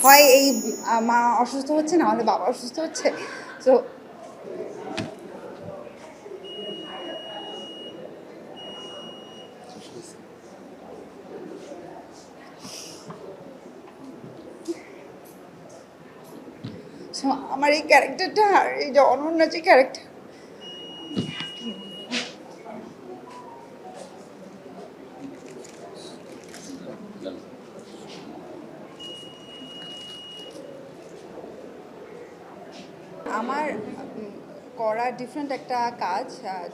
হয় এই মা অসুস্থ হচ্ছে, না হলে বাবা অসুস্থ হচ্ছে। তো সো আমার এই ক্যারেক্টারটা আর এই যে অনন্যা যে ক্যারেক্টার, আমার করা ডিফারেন্ট একটা কাজ,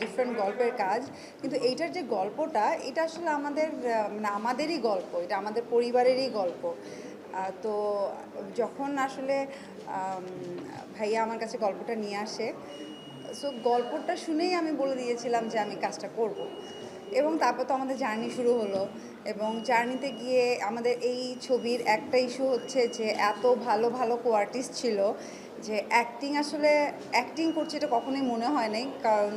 ডিফারেন্ট গল্পের কাজ, কিন্তু এইটার যে গল্পটা এটা আসলে আমাদের মানে আমাদেরই গল্প, এটা আমাদের পরিবারেরই গল্প। তো যখন আসলে ভাইয়া আমার কাছে গল্পটা নিয়ে আসে, সো গল্পটা শুনেই আমি বলে দিয়েছিলাম যে আমি কাজটা করব। এবং তারপর তো আমাদের জার্নি শুরু হলো, এবং জার্নিতে গিয়ে আমাদের এই ছবির একটা ইস্যু হচ্ছে যে এত ভালো ভালো কো আর্টিস্ট ছিল যে অ্যাক্টিং আসলে অ্যাক্টিং করছে এটা কখনোই মনে হয় নাই, কারণ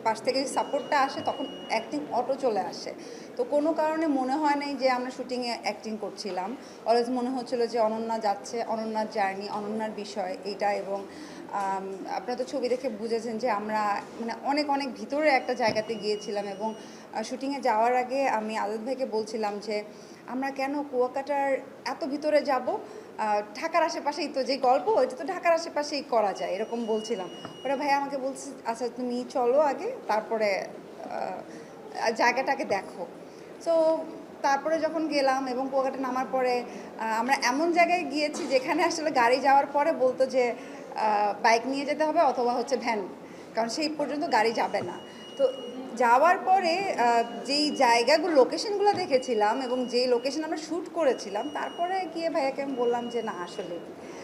পাশ থেকে সাপোর্টটা আসে তখন অ্যাক্টিং অটো চলে আসে। তো কোনো কারণে মনে হয় নাই যে আমরা শুটিংয়ে অ্যাক্টিং করছিলাম। অলওয়েজ মনে হচ্ছিলো যে অনন্যা যাচ্ছে, অনন্যার জার্নি, অনন্যার বিষয় এইটা। এবং আপনারা তো ছবি দেখে বুঝেছেন যে আমরা মানে অনেক অনেক ভিতরে একটা জায়গাতে গিয়েছিলাম। এবং শুটিংয়ে যাওয়ার আগে আমি আজাদ ভাইকে বলছিলাম যে আমরা কেন কুয়াকাটার এত ভিতরে যাব, ঢাকার আশেপাশেই তো যে গল্প ওইটা তো ঢাকার আশেপাশেই করা যায়, এরকম বলছিলাম। ওরা ভাই আমাকে বলছে আচ্ছা তুমি চলো আগে, তারপরে জায়গাটাকে দেখো। সো তারপরে যখন গেলাম এবং কুয়াকাটা নামার পরে আমরা এমন জায়গায় গিয়েছি যেখানে আসলে গাড়ি যাওয়ার পরে বলতো যে বাইক নিয়ে যেতে হবে অথবা হচ্ছে ভ্যান, কারণ সেই পর্যন্ত গাড়ি যাবে না। তো যাওয়ার পরে যেই জায়গাগুলো লোকেশনগুলো দেখেছিলাম এবং যেই লোকেশন আমরা শ্যুট করেছিলাম, তারপরে গিয়ে ভাইয়াকে আমি বললাম যে না আসলে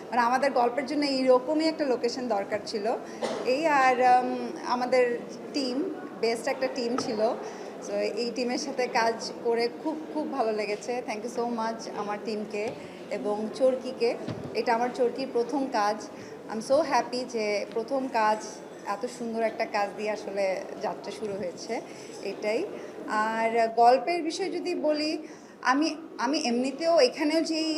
মানে আমাদের গল্পের জন্য এইরকমই একটা লোকেশন দরকার ছিল। এই আর আমাদের টিম, বেস্ট একটা টিম ছিল। সো এই টিমের সাথে কাজ করে খুব খুব ভালো লেগেছে। থ্যাংক ইউ সো মাচ আমার টিমকে এবং চরকিকে। এটা আমার চরকির প্রথম কাজ। আই এম সো হ্যাপি যে প্রথম কাজ, এত সুন্দর একটা কাজ দিয়ে আসলে যাত্রা শুরু হয়েছে, এটাই। আর গল্পের বিষয় যদি বলি, আমি আমি এমনিতেও এখানেও যেই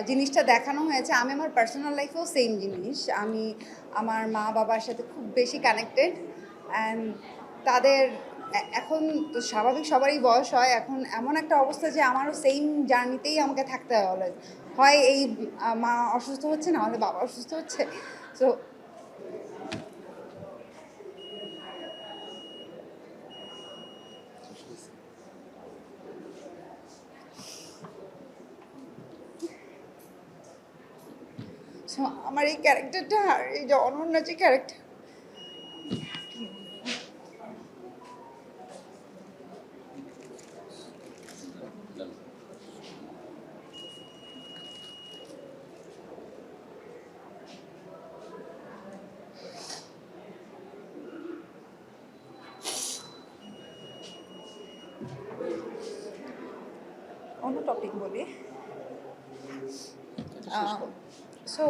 জিনিসটা দেখানো হয়েছে, আমি আমার পার্সোনাল লাইফেও সেম জিনিস। আমি আমার মা বাবার সাথে খুব বেশি কানেক্টেড। অ্যান্ড তাদের এখন তো স্বাভাবিক সবারই বয়স হয়, এখন এমন একটা অবস্থা যে আমারও সেম জার্নিতেই আমাকে থাকতে হয় অলওয়েজ। হয় এই মা অসুস্থ হচ্ছে, না হলে বাবা অসুস্থ হচ্ছে। সো সো আমার এই ক্যারেক্টারটা আর এই যে অনন্যা যে ক্যারেক্টার, অন্য টপিক বলি। সো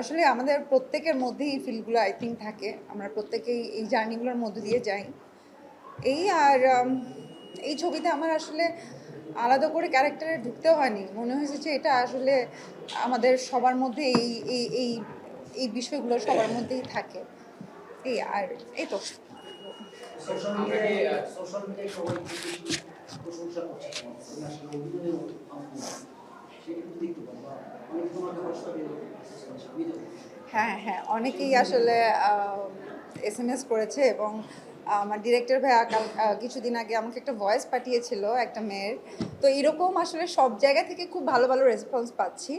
আসলে আমাদের প্রত্যেকের মধ্যেই এই ফিলগুলো আই থিঙ্ক থাকে, আমরা প্রত্যেকেই এই জার্নিগুলোর মধ্যে দিয়ে যাই। এই আর এই ছবিতে আমার আসলে আলাদা করে ক্যারেক্টারে ঢুকতেও হয়নি, মনে হয়েছে যে এটা আসলে আমাদের সবার মধ্যে এই এই এই এই বিষয়গুলো সবার মধ্যেই থাকে। এই আর এই তো। সোশ্যাল মিডিয়ায় সবাই কিন্তু প্রশংসা করছে তুমি আসলে অভিনয় সেটা কিন্তু দেখতে পাবো অনেক তোমাকে কষ্ট করে হ্যাঁ হ্যাঁ, অনেকেই আসলে এসএমএস করেছে। এবং আমার ডিরেক্টর ভাইয়া কাল কিছুদিন আগে আমাকে একটা ভয়েস পাঠিয়েছিল একটা মেয়ের। তো এরকম আসলে সব জায়গা থেকে খুব ভালো ভালো রেসপন্স পাচ্ছি।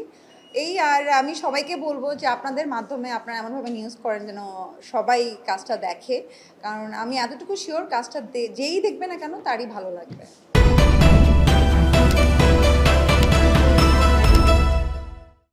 এই আর আমি সবাইকে বলবো যে আপনাদের মাধ্যমে আপনারা এমনভাবে নিউজ করেন যেন সবাই কাজটা দেখে, কারণ আমি এতটুকু শিওর কাজটা যেই দেখবে না কেন তারই ভালো লাগবে।